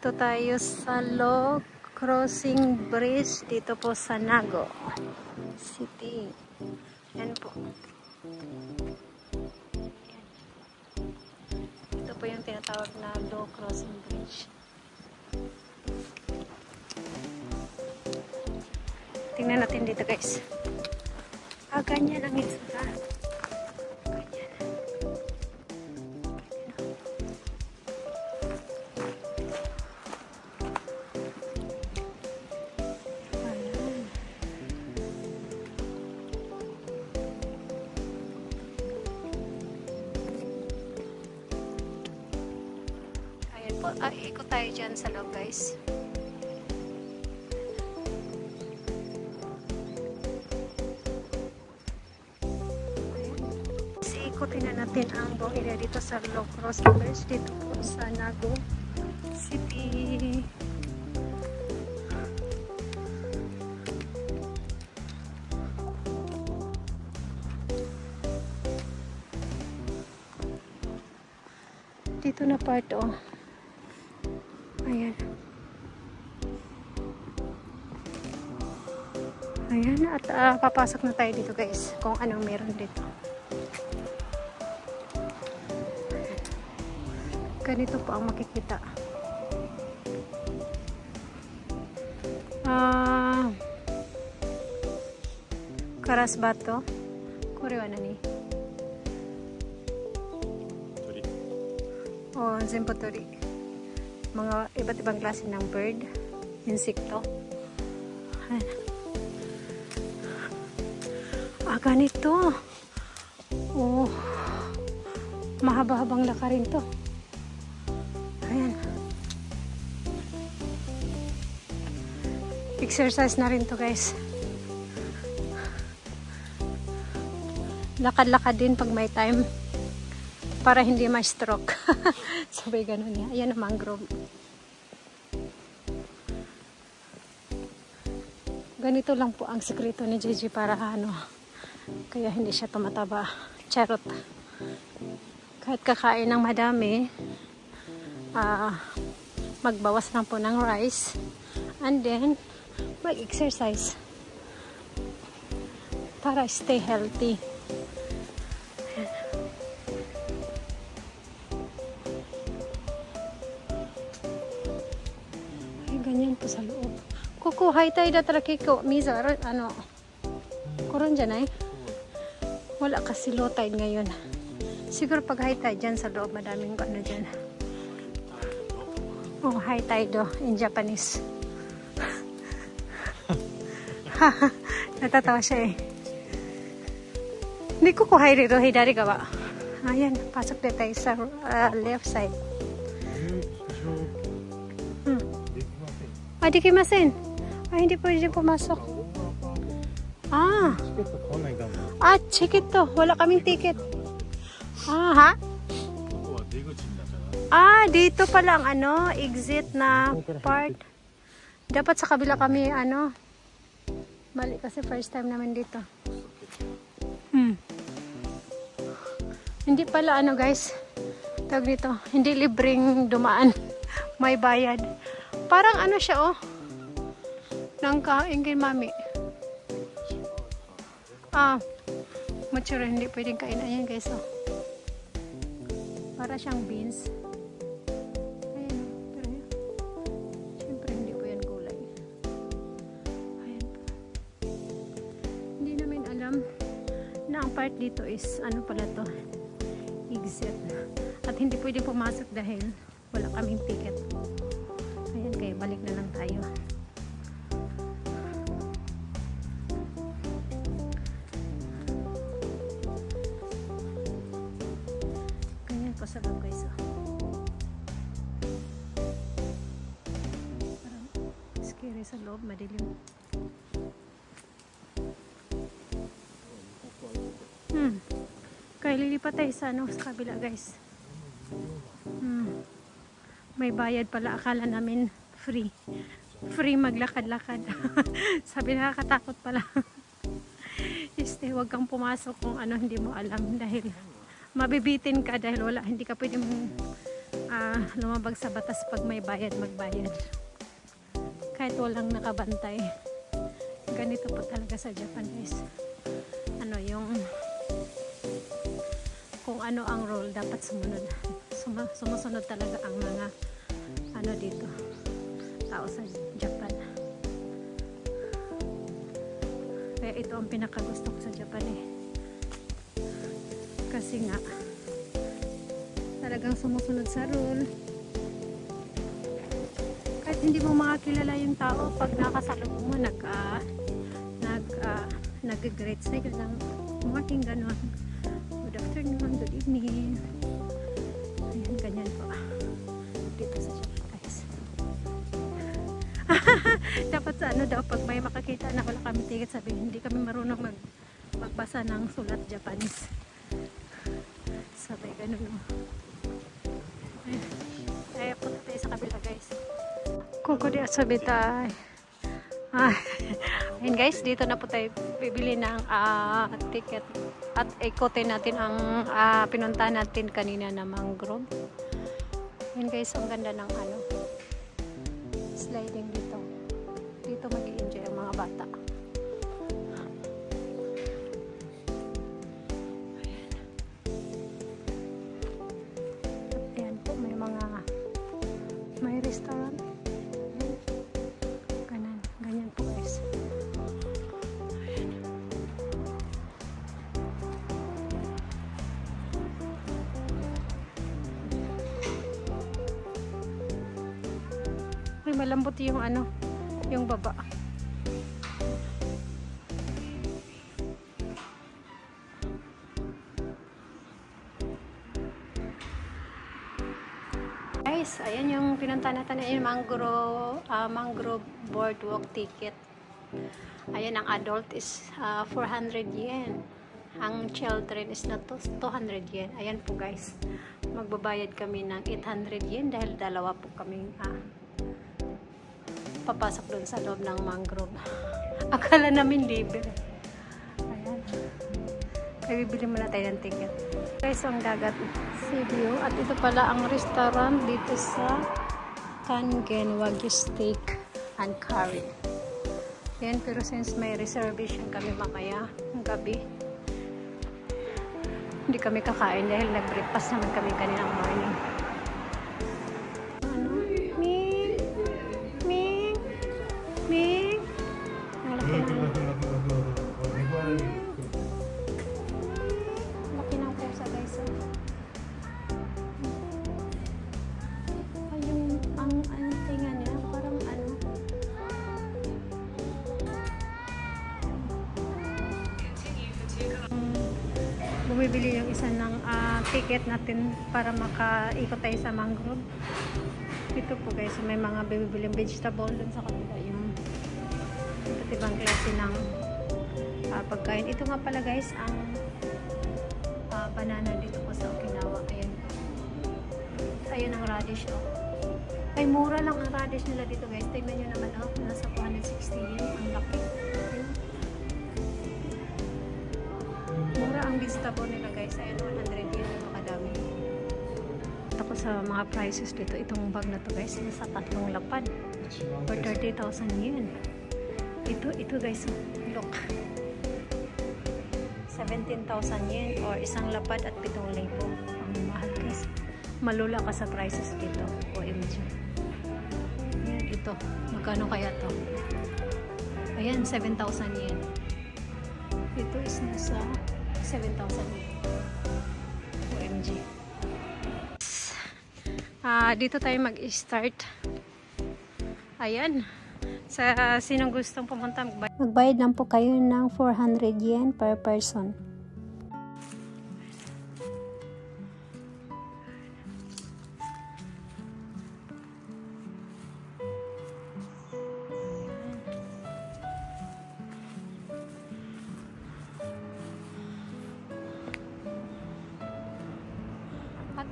Nandito tayo sa Low Crossing Bridge dito po sa Nago City. Yan po. Ito po yung tinatawag na Low Crossing Bridge. Tingnan natin dito guys. Ganyan ang itsura. Ikot tayo dyan sa loob guys. Ikutin na natin ang buong area dito sa Low Crossing Bridge dito po sa Nago City. Dito na part oh. Ayan. Ayan at papasok na tayo dito guys kung anong meron dito. Ganito po ang makikita. Karasbato. Korewa na ni. O, Zempotori. Mga iba't ibang klase ng bird, insekto. Ganito. Oh, mahaba-habang laka rin to. Ayan. Exercise na rin to guys. Lakad-lakad din pag may time. Para hindi ma-stroke. Sabay ganun niya. Ayan ang mangrove. Ganito lang po ang sekreto ni Gigi para kaya hindi siya tumataba. Charot. Kahit kakain ng madami, magbawas lang po ng rice and then mag-exercise para stay healthy. Ganyan po sa loob. Kuko, high tide atara kiko. Mizar, koron dyan ay. Wala kasi low tide ngayon. Siguro pag high tide dyan sa loob, madaming dyan. Oh, high tide in Japanese. Natatawa siya eh. Hindi ko high rito, hidari ka ba? Ayan, pasok na tayo sa left side. Dikimasen. Hindi pwede pumasok. Ticket to. Wala kaming ticket. Ha? Dito pala ang exit na part. Dapat sa kabila kami, mali kasi first time namin dito. Hindi pala, guys. Tawag dito. Hindi libreng dumaan. May bayad. Parang siya nang kaingin mami. Mature, hindi pwedeng kain. Ayan guys, para siyang beans. Ayan, pero siyempre hindi po yan gulay. Ayan. Hindi namin alam na ang part dito is pala to, exit. At hindi pwedeng pumasok dahil wala kaming ticket. Ayan, kaya balik na lang tayo. Ganyan po sa loob guys. Parang scary sa loob, madilim. Kaya lilipat tayo sa kabila guys. May bayad pala. Akala namin free. Free maglakad-lakad. Sabi, nakakatakot pala. Huwag kang pumasok kung hindi mo alam dahil mabibitin ka dahil hindi ka pwedeng lumabag sa batas pag may bayad, magbayad. Kahit walang nakabantay. Ganito po talaga sa Japan, guys. Ano yung kung ano ang rule dapat sumunod. Sumusunod talaga ang mga ano dito tao sa Japan. Kaya ito ang pinakagusto ko sa Japan kasi nga talagang sumusunod sa rule. Kahit hindi mo makakilala yung tao, pag nakasalubong mo nag-greet sa'yo ng morning, gano'n, good afternoon, good evening, ayan, ganyan po dito sa Japan, guys. Dapat sa ano daw, pag may makakita na wala kami ticket, sabihin hindi kami marunong magbasa ng sulat Japanese, sabay gano'n. Ay, punta tayo sa kabila, guys. Kuko di asabitay. Ayun, guys, dito na po tayo bibili ng ticket at ikotin natin ang pinuntahan natin kanina na mangrove. Ayun, guys, ang ganda ng ano, sliding dito. Dito mag-i-enjoy ang mga bata. Ayan po, may restaurant. Ganyan po, guys. Ayan. Ay, malambot yung ano, yung baba. Guys, ayan yung pinunta natin, yung mangrove boardwalk ticket. Ayan, ang adult is 400 yen. Ang children is na 200 yen. Ayan po, guys. Magbabayad kami ng 800 yen dahil dalawa po kami papasok doon sa loob ng mangrove. Akala namin libre. Ayan. Kaya bibili muna tayo ng ticket. Guys, ang dagat sea view. At ito pala ang restaurant dito sa Kangen Wagyu Steak and Curry. Yan, pero since may reservation kami mamaya ng gabi, hindi kami kakain dahil nag-breakfast naman kami kaninang morning. Ano? Ming! Ming! Ming! Ang laki ng pusa, guys. Ay, ang tinga niya, parang ano. Bumibili yung isa ng ticket natin para makaikot tayo sa mangrove. Ito po, guys, may mga bibibiling vegetable dun sa kanila, yung iba't ibang klase ng pagkain. Ito nga pala, guys, ang banana dito po sa Okinawa. Ayan. Ayan ang radish, oh. Ay, mura lang ang radish nila dito, guys. Tingnan nyo naman, oh. Nasa 260 yen. Ang laki. Ayan. Mura ang vegetable nila, guys. Ayan, 100 yen. Ito kadami. Ito ko sa mga prices dito. Itong bag na to, guys. Nasa 3 lapad. For 30,000 yen. Ito, guys. Look. 17,000 yen or isang lapad at 7,000. Ang mahal, guys. Malula ka sa prices dito. OMG. Ayan, ito. Magkano kaya to? Ayan, 7,000 yen. Ito is nasa 7,000 yen. OMG. Dito tayo mag-start. Ayan. Sa sinong gustong pumunta, magbayad lang po kayo ng 400 yen per person.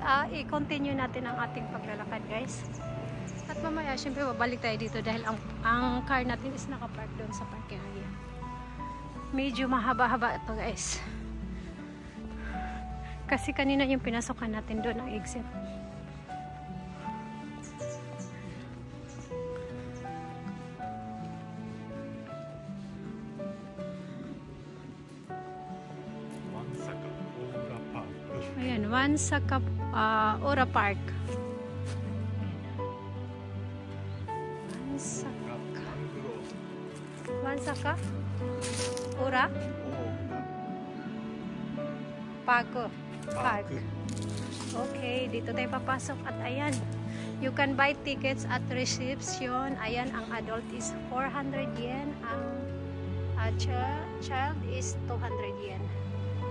At i-continue natin ang ating paglalakad, guys. At mamaya, syempre, babalik tayo dito dahil ang car natin is nakapark doon sa parking area. Medyo mahaba-haba ito, guys. Kasi kanina yung pinasokan natin doon ang exit. Mansaka Ora Park. Mansaka Ora Park. Okay, dito tayo papasok at ayan. You can buy tickets at reception. Ayan, ang adult is 400 yen. Ang child is 200 yen.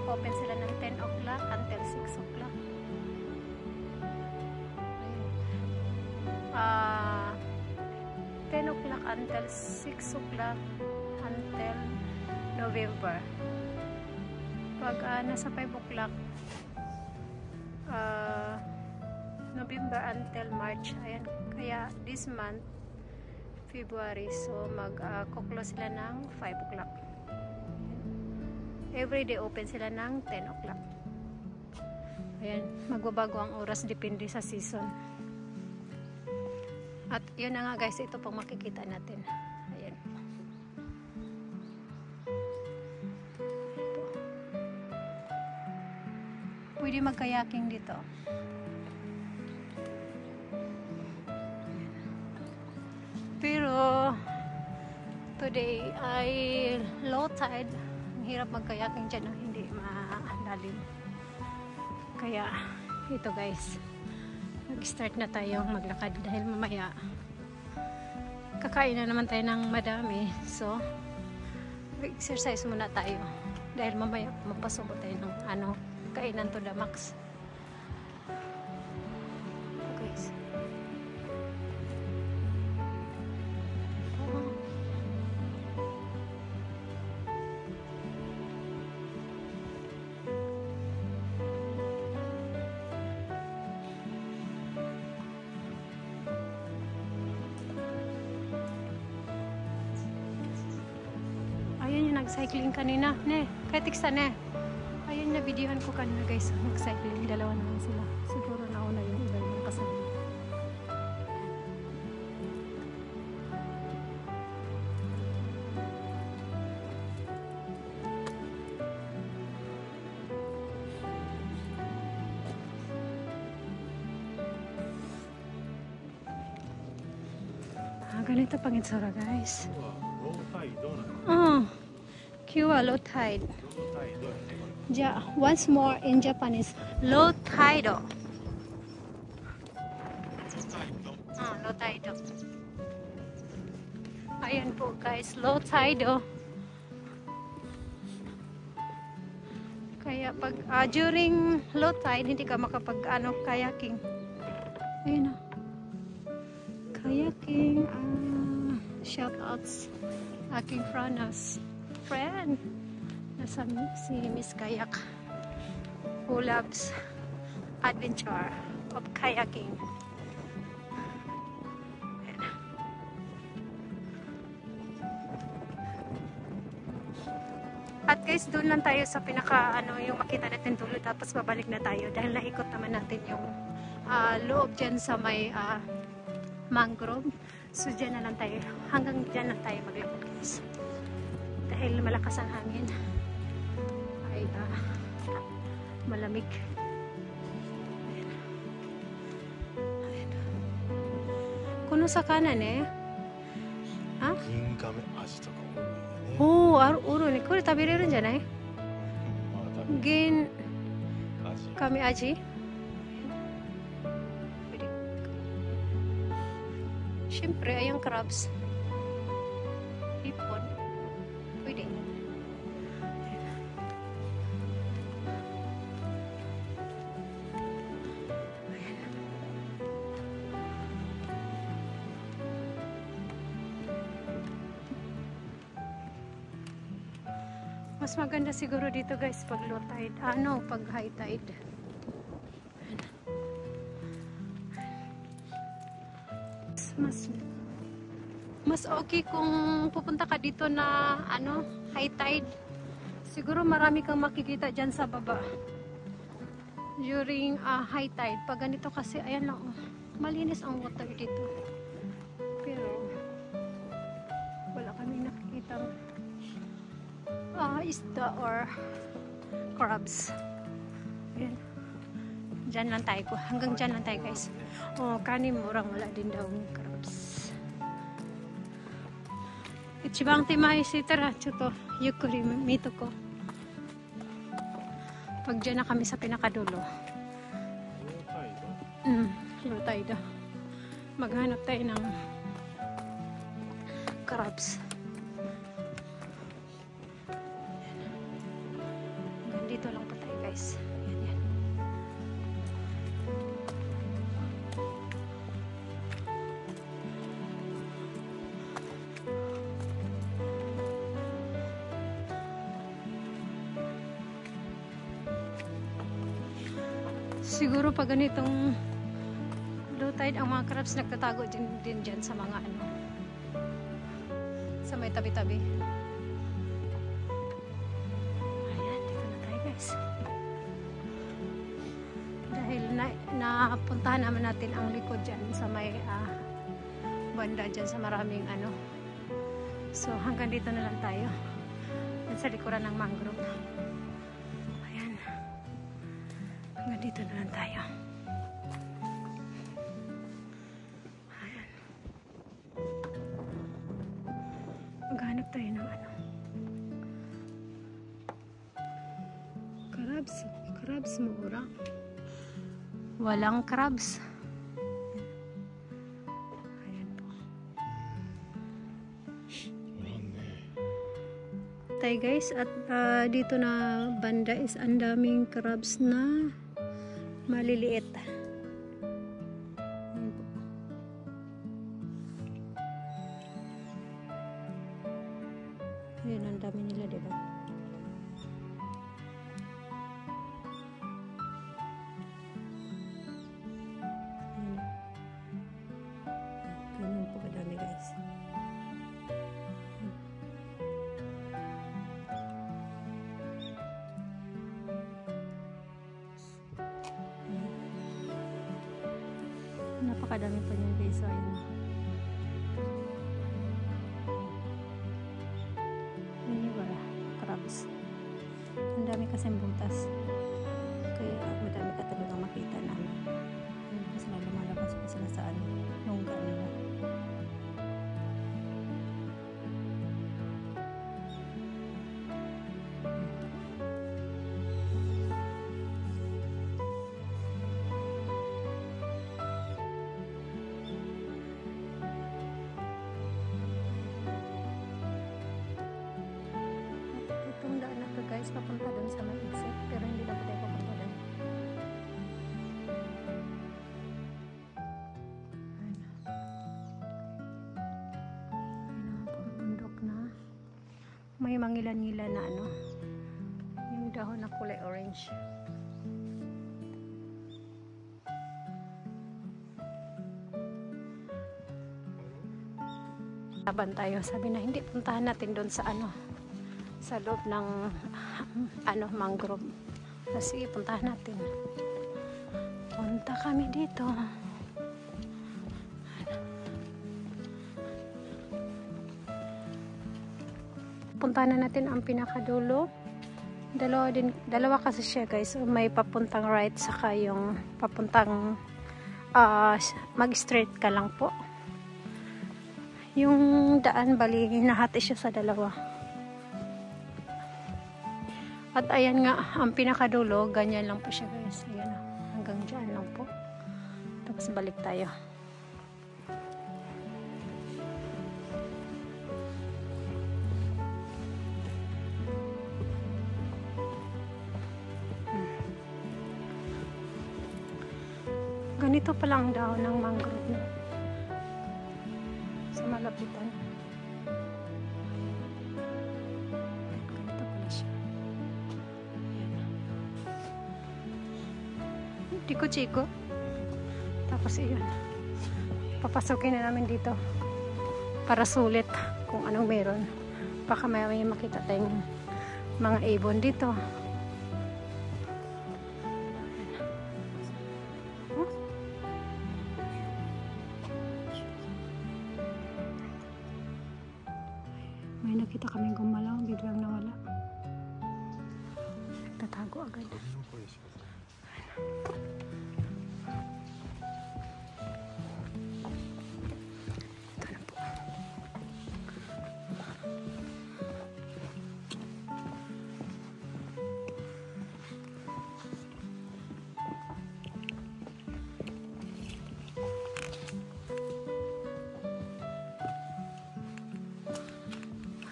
Open sila ng 10 o'clock until 6 o'clock. 10 o'clock until 6 o'clock until November. Pag nasa 5 o'clock November until March. Ayan, kaya this month February, so mag-close sila ng 5 o'clock. Everyday open sila ng 10 o'clock. Ayan, magbabago ang oras depende sa season. At yun na nga guys, ito pang makikita natin. Ayan. Pwede mag-kayaking dito. Pero today ay low tide. Ang hirap mag-kayaking dyan, hindi malalim. Kaya ito guys, nag-start na tayo maglakad dahil mamaya kakain na naman tayo ng madami. So exercise muna tayo dahil mamaya mapasubo tayo ng kainan to the max. Guys, ayun yung nag-cycling kanina. Ne, kaya tiksa ne. Ayun na videohan ko kanina guys. Nag-cycling. Dalawa naman sila. Siguro nauna yung iba yung kasama. Ganito pang itsura guys. Kiwa low tide. Once more in Japanese, low tide. Low tide. Ayan po guys, low tide. Kaya pag during low tide hindi ka makapag kayaking. Ayun na. Kayaking. Shout outs aking friend nasa si Miss Kayak who loves adventure of kayaking. At guys, doon lang tayo sa pinaka yung makita natin dulo, tapos babalik na tayo dahil naikot naman natin yung loob dyan sa may mangrove. So dyan na lang tayo, hanggang dyan lang tayo maglakad guys dahil malakas ang hangin ay malamig. Ayan. Kuno sa kanan ha? Uro ni kore tabereru n janai? Gin kame aji? Siyempre, ayang crabs. Hipon. Pwede. Mas maganda siguro dito guys pag low tide. Pag high tide. Mas okay kung pupunta ka dito na high tide. Siguro marami kang makikita dyan sa baba during high tide. Pag ganito kasi ayan lang malinis ang water dito, pero wala kami nakikitang isda or crabs. Ayan. Diyan lang tayo. Hanggang dyan lang tayo guys. Oh, kanin murang wala din daw ng crabs. Ichibang timay sitara chuto yukuri mito ko. Pag dyan na kami sa pinakadulo. Low tide. Maghanap tayo ng crabs. Dito lang pa tayo guys. Yan. Siguro pag ganitong low tide, ang mga crabs nagtatago din dyan sa mga ano, sa may tabi-tabi. Ayan, dito na tayo guys. Dahil napuntahan naman natin ang likod dyan sa may banda dyan sa maraming ano. So hanggang dito na lang tayo. Yan sa likuran ng mangrove. Ayan. Hanggang dito na lang tayo. Ayan. Maghanap tayo ng ano. Crabs mura. Walang crabs. Ayan po. Tayo guys, at dito na banda is ang daming crabs na maliliit. Ayan po. Ayan, ang dami nila, diba? Ganyan po kadami guys. Napakadami pa niyan guys. So, ayun. Yun yung crabs. Ang dami kasing butas. Kaya madami ka talagang makita na. Kasi lumalabas pa sila sa ano, lungga nila. Itong daan na to guys, papunta doon sa may exit, pero hindi na tayo papunta doon. May mangilan-ngilan na ano, yung dahon na kulay orange. Laban tayo, sabi na hindi, puntahan natin doon sa ano, sa loob ng ano, mangrove. Sige, puntahan natin. Punta kami dito. Puntahan na natin ang pinakadulo. Dalawa kasi siya guys. May papuntang right saka yung papuntang mag-straight ka lang po. Yung daan bali nahati siya sa dalawa. At ayan nga ang pinakadulo, ganyan lang po siya guys. Ayan, hanggang dyan lang po. Tapos balik tayo. Ganito pala ang dahon ng mangrove no? Sa malapitan. Ganito pala siya. Tiko-chiko. Tapos iyon. Papasukin na namin dito para sulit kung anong meron. Baka may makita tayong mga ibon dito. May nakita kaming gumalaw, biglang nawala. Tatago agad.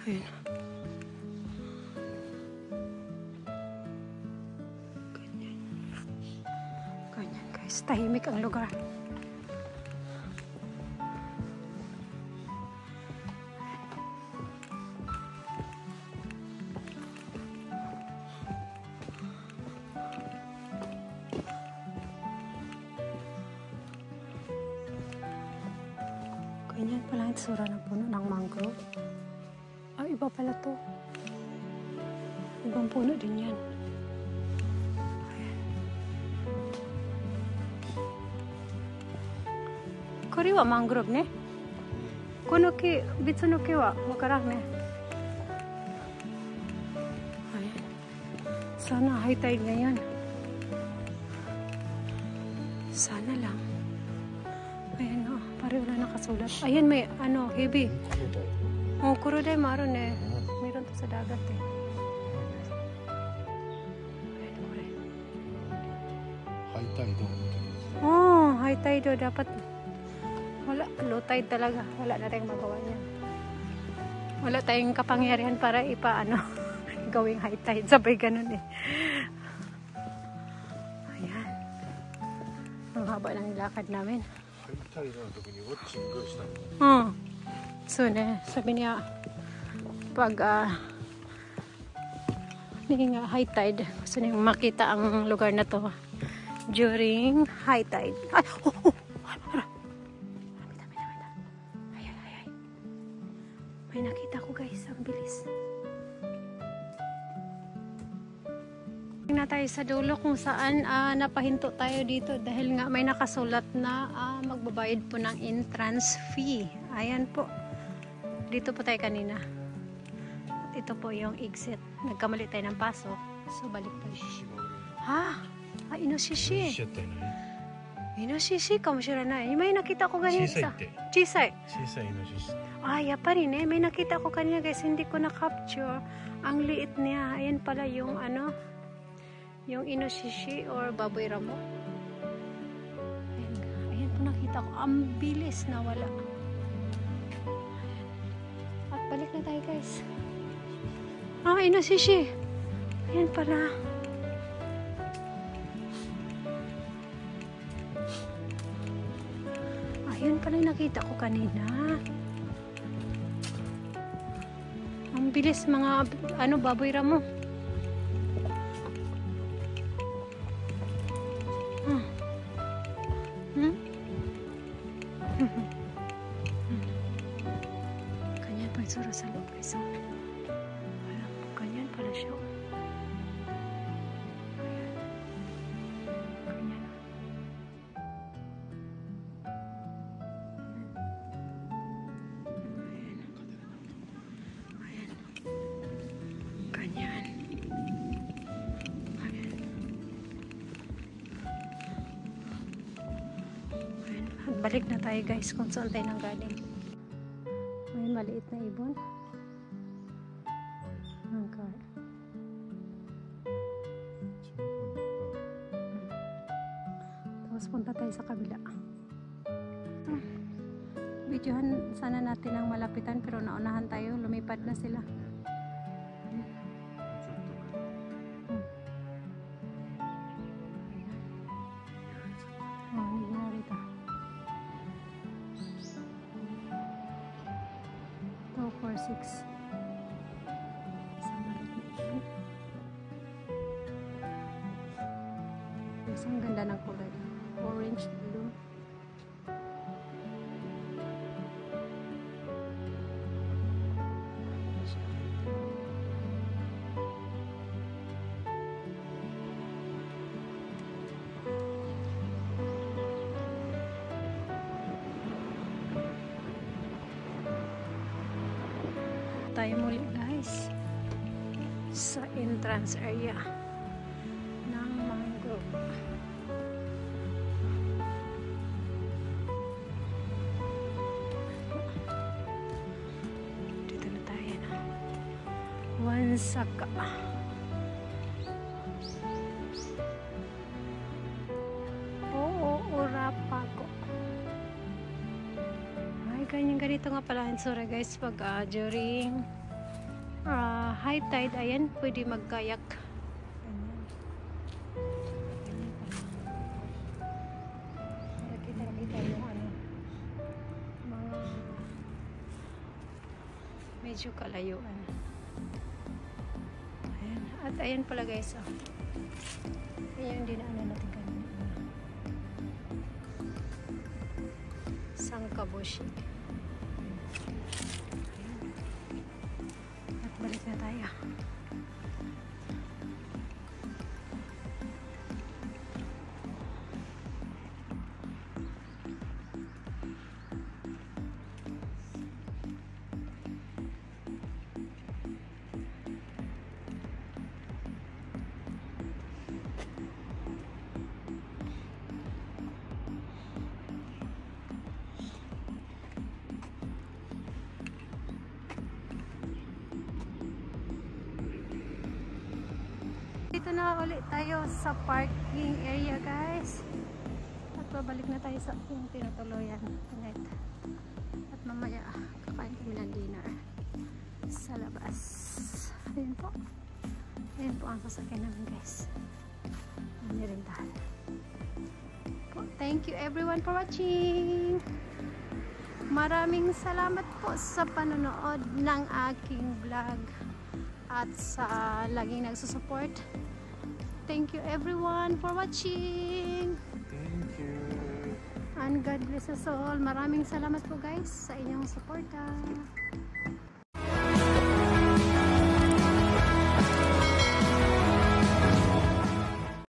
Ayan. Ganyan. Ganyan guys. Tahimik ang lugar. Ganyan pala ang tsura ng puno ng mangrove. Ah, iba pala to. Ibang puno din yan. Ayan. Kori wa mangrove ne? Kono ki, bitsu no ki wa wakaran ne. Ayan. Sana high tide ngayon. Sana lang. Ayan o, pare wala nakasulat. Ayan may ano, heavy. Oh, kuroday maron eh. Meron to sa dagat eh. Ayan, kore. High tide. Oh, high tide o. Dapat wala, low tide talaga. Wala na tayong magawa niya. Wala tayong kapangyarihan para ipaano gawing high tide. Sabay ganun eh. Ayan. Ang haba ng lakad namin. High tide の時にウォッチングしたの。 So ne, sabi niya pag naging high tide, gusto niya makita ang lugar na to during high tide. Ay! Ay. May nakita ko guys, ang bilis. Na tayo sa dulo kung saan napahinto tayo dito dahil nga may nakasulat na magbabayad po ng entrance fee. Ayan po. Dito po tayo kanina. Ito po yung exit. Nagkamali tayo ng pasok. So balik tayo. Ha? Inoshishi. Inoshishi ka mo siya na. May nakita ko ganyan sa... Chisay. Chisay inoshishi. Yapari ne. May nakita ko kanina guys. Hindi ko na-capture. Ang liit niya. Ayan pala yung ano... Yung inoshishi or baboy ramo. Ayan po nakita ko. Ang bilis na wala. At balik na tayo guys. Inoshishi. Ayan pala. Ayan pala yung nakita ko kanina. Ang bilis mga ano baboy ramo. Ganyan pa yung sura sa loob guys. Ganyan pala siya. Ganyan. Ayan. Ganyan. Balik na tayo guys kung saan tayo nang galing. May maliit na ibon. Okay. Tapos punta tayo sa kabila. Videohan sana natin ang malapitan pero naunahan tayo. Lumipad na sila. Narito. 246. Ang ganda ng kulay. Orange, blue. Tayo muli guys sa entrance area ng mangrove. Dito na tayo na. Wansaka. Urapako. Ay, ganyan ganito nga pala ang sura guys pag during high tide, ayan, pwede mag-kayak. Nakita yung ano, mga medyo kalayuan. Ayan. At ayan pala guys, oh. Ayan din ano natin kanina. Sangkaboshi. At balik na tayo. Dito na ulit tayo sa parking area guys. At babalik na tayo sa ating tinutuluyan ulit. At mamaya kakain kami ng dinner sa labas. Ayun po. Ayun po ang sasakyan namin guys. Nirintahan. Thank you everyone for watching. Maraming salamat po sa panonood ng aking vlog at sa laging nagsusupport. Thank you everyone for watching. Thank you. And God bless us all. Maraming salamat po guys sa inyong suporta.